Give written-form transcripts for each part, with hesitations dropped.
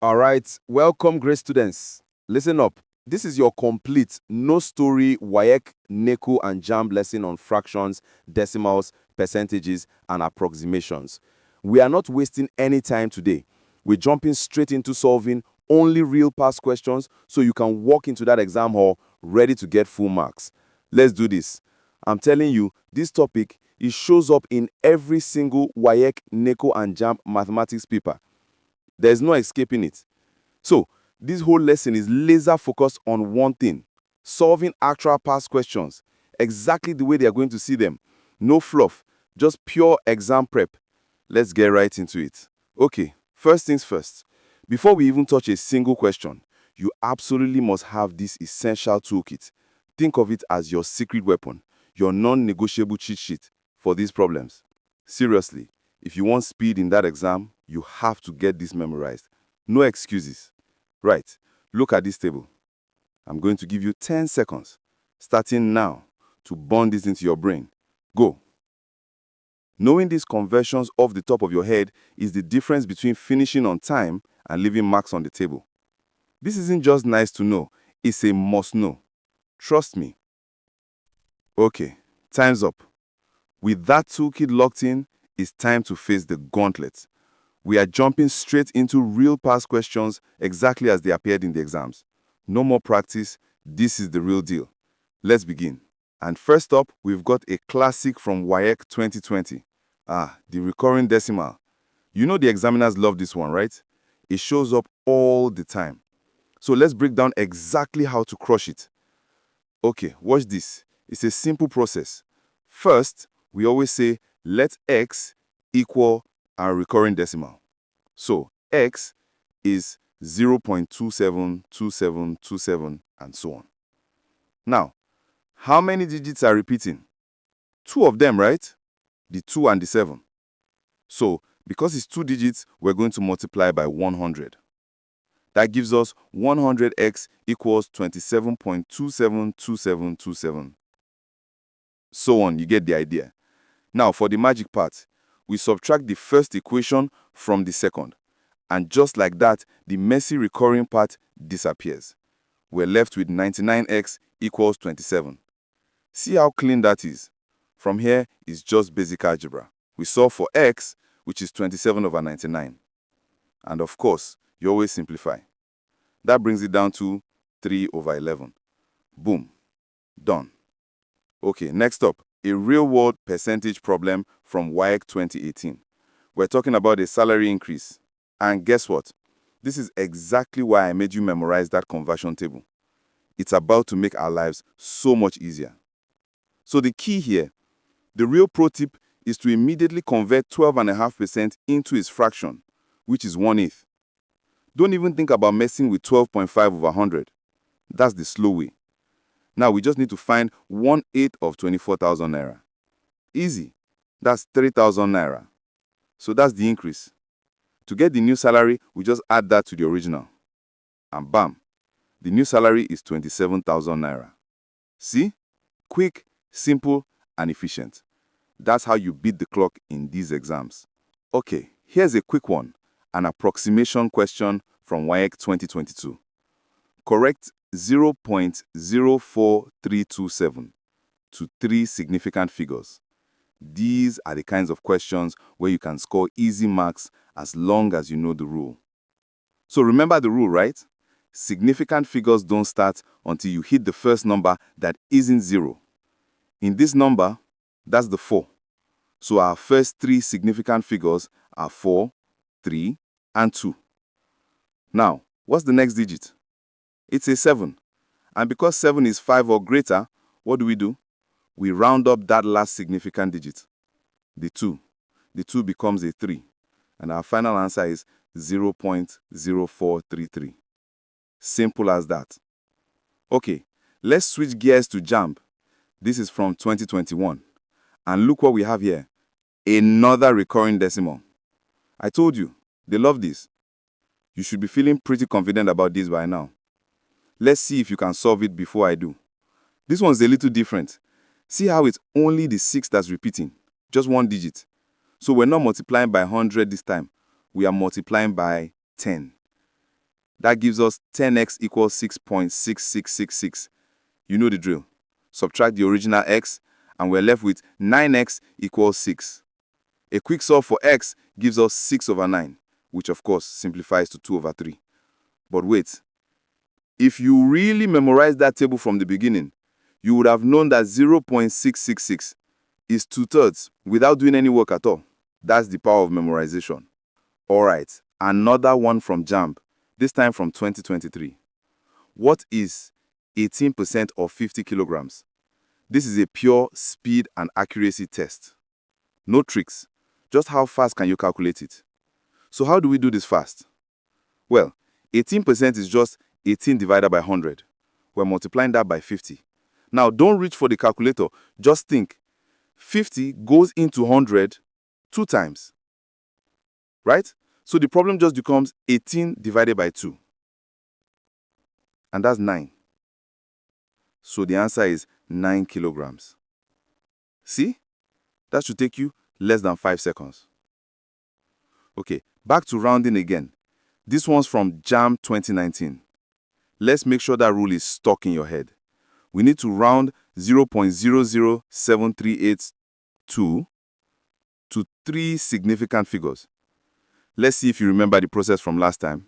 All right, welcome, great students. Listen up. This is your complete, no story, WAEC, NECO, and JAMB lesson on fractions, decimals, percentages, and approximations. We are not wasting any time today. We're jumping straight into solving only real past questions so you can walk into that exam hall ready to get full marks. Let's do this. I'm telling you, this topic, it shows up in every single WAEC, NECO, and JAMB mathematics paper. There's no escaping it. So, this whole lesson is laser focused on one thing: solving actual past questions, exactly the way they are going to see them. No fluff, just pure exam prep. Let's get right into it. Okay, first things first. Before we even touch a single question, you absolutely must have this essential toolkit. Think of it as your secret weapon, your non-negotiable cheat sheet for these problems. Seriously, if you want speed in that exam, you have to get this memorized. No excuses. Right, look at this table. I'm going to give you 10 seconds, starting now, to burn this into your brain. Go. Knowing these conversions off the top of your head is the difference between finishing on time and leaving marks on the table. This isn't just nice to know, it's a must know. Trust me. Okay, time's up. With that toolkit locked in, it's time to face the gauntlet. We are jumping straight into real past questions exactly as they appeared in the exams. No more practice, this is the real deal. Let's begin. And first up, we've got a classic from WAEC 2020. The recurring decimal. You know the examiners love this one, right? It shows up all the time. So let's break down exactly how to crush it. Okay, watch this. It's a simple process. First, we always say, let x equal our recurring decimal. So, x is 0.272727 and so on. Now, how many digits are repeating? Two of them, right? The 2 and the 7. So, because it's 2 digits, we're going to multiply by 100. That gives us 100x equals 27.272727. So on, you get the idea. Now, for the magic part, we subtract the first equation from the second. And just like that, the messy recurring part disappears. We're left with 99x equals 27. See how clean that is? From here, it's just basic algebra. We solve for x, which is 27 over 99. And of course, you always simplify. That brings it down to 3 over 11. Boom. Done. Okay, next up, a real-world percentage problem from WAEC 2018. We're talking about a salary increase. And guess what? This is exactly why I made you memorize that conversion table. It's about to make our lives so much easier. So the key here, the real pro tip, is to immediately convert 12.5% into its fraction, which is 1/8. Don't even think about messing with 12.5 over 100. That's the slow way. Now we just need to find 1/8 of 24,000 naira. Easy. That's 3,000 naira. So that's the increase. To get the new salary, we just add that to the original. And bam, the new salary is 27,000 naira. See? Quick, simple, and efficient. That's how you beat the clock in these exams. Okay, here's a quick one, an approximation question from WAEC 2022. Correct 0.04327 to 3 significant figures. These are the kinds of questions where you can score easy marks as long as you know the rule. So remember the rule, right? Significant figures don't start until you hit the first number that isn't 0. In this number, that's the 4. So our first 3 significant figures are 4, 3, and 2. Now, what's the next digit? It's a 7. And because 7 is 5 or greater, what do? We round up that last significant digit, the 2. The 2 becomes a 3. And our final answer is 0.0433. Simple as that. Okay, let's switch gears to JAMB. This is from 2021. And look what we have here. Another recurring decimal. I told you, they love this. You should be feeling pretty confident about this by now. Let's see if you can solve it before I do. This one's a little different. See how it's only the 6 that's repeating, just one digit. So we're not multiplying by 100 this time. We are multiplying by 10. That gives us 10x equals 6.6666. You know the drill. Subtract the original x, and we're left with 9x equals 6. A quick solve for x gives us 6 over 9, which of course simplifies to 2 over 3. But wait, if you really memorize that table from the beginning, you would have known that 0.666 is 2/3 without doing any work at all. That's the power of memorization. Alright, another one from JAMB, this time from 2023. What is 18% of 50 kilograms? This is a pure speed and accuracy test. No tricks, just how fast can you calculate it? So how do we do this fast? Well, 18% is just 18 divided by 100. We're multiplying that by 50. Now, don't reach for the calculator. Just think. 50 goes into 100 2 times. Right? So the problem just becomes 18 divided by 2. And that's 9. So the answer is 9 kilograms. See? That should take you less than 5 seconds. Okay, back to rounding again. This one's from JAMB 2019. Let's make sure that rule is stuck in your head. We need to round 0.007382 to 3 significant figures. Let's see if you remember the process from last time.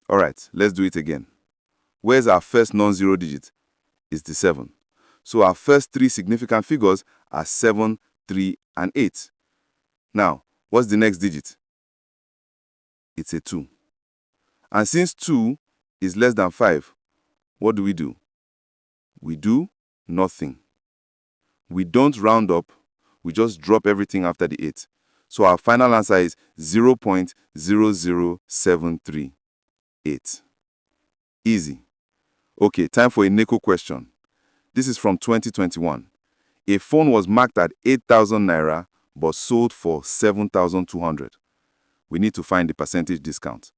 Alright, let's do it again. Where's our first non-zero digit? It's the 7. So our first 3 significant figures are 7, 3, and 8. Now, what's the next digit? It's a 2. And since 2 is less than 5, what do? We do nothing. We don't round up, we just drop everything after the 8. So our final answer is 0.00738. Easy. Okay, time for a NECO question. This is from 2021. A phone was marked at 8,000 naira but sold for 7,200. We need to find the percentage discount.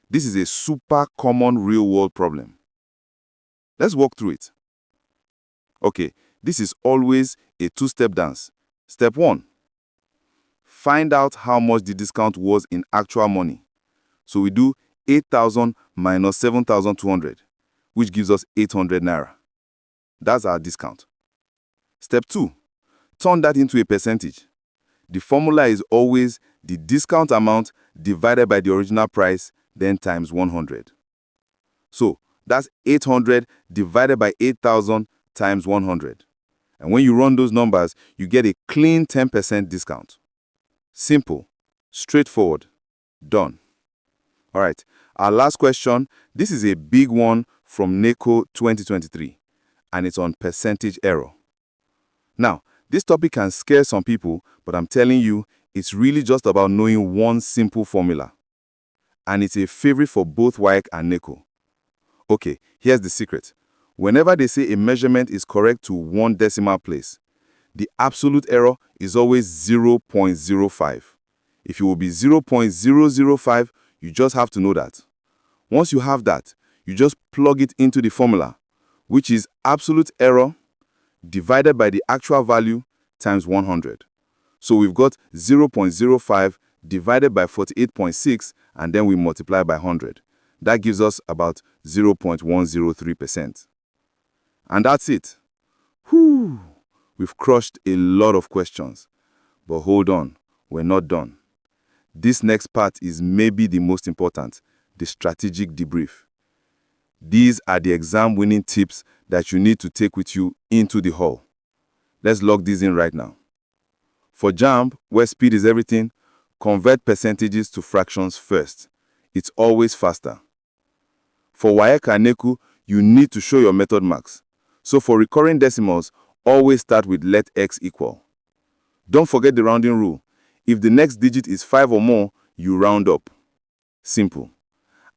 This is a super common real-world problem. Let's walk through it. Okay, this is always a 2-step dance. Step 1. Find out how much the discount was in actual money. So we do 8,000 minus 7,200, which gives us 800 naira. That's our discount. Step 2. Turn that into a percentage. The formula is always the discount amount divided by the original price, then times 100. So that's 800 divided by 8,000 times 100. And when you run those numbers, you get a clean 10% discount. Simple, straightforward, done. All right, our last question. This is a big one from NECO 2023, and it's on percentage error. Now, this topic can scare some people, but I'm telling you, it's really just about knowing one simple formula. And it's a favorite for both WAEC and NECO. Okay, here's the secret. Whenever they say a measurement is correct to 1 decimal place, the absolute error is always 0.05. If it will be 0.005, you just have to know that. Once you have that, you just plug it into the formula, which is absolute error divided by the actual value times 100. So we've got 0.05 divided by 48.6, and then we multiply by 100. That gives us about 0.103%. And that's it. Whew! We've crushed a lot of questions. But hold on, we're not done. This next part is maybe the most important, the strategic debrief. These are the exam-winning tips that you need to take with you into the hall. Let's log these in right now. For JAMB, where speed is everything, convert percentages to fractions first. It's always faster. For WAEC and NECO, you need to show your method marks. So for recurring decimals, always start with let x equal. Don't forget the rounding rule. If the next digit is 5 or more, you round up. Simple.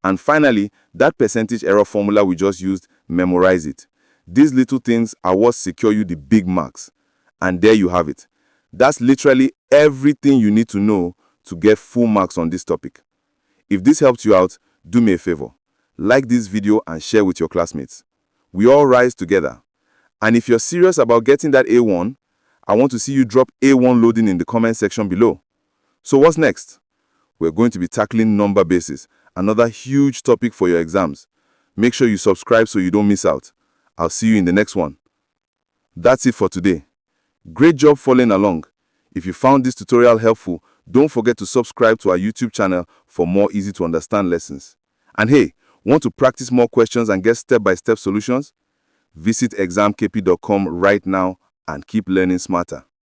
And finally, that percentage error formula we just used, memorize it. These little things are what secure you the big marks. And there you have it. That's literally everything you need to know to get full marks on this topic. If this helped you out, do me a favor. Like this video and share with your classmates. We all rise together. And if you're serious about getting that A1, I want to see you drop A1 loading in the comment section below. So what's next? We're going to be tackling number bases another huge topic for your exams. Make sure you subscribe so you don't miss out. I'll see you in the next one. That's it for today. Great job following along. If you found this tutorial helpful, don't forget to subscribe to our YouTube channel for more easy-to-understand lessons. And hey, want to practice more questions and get step-by-step solutions? Visit examkp.com right now and keep learning smarter.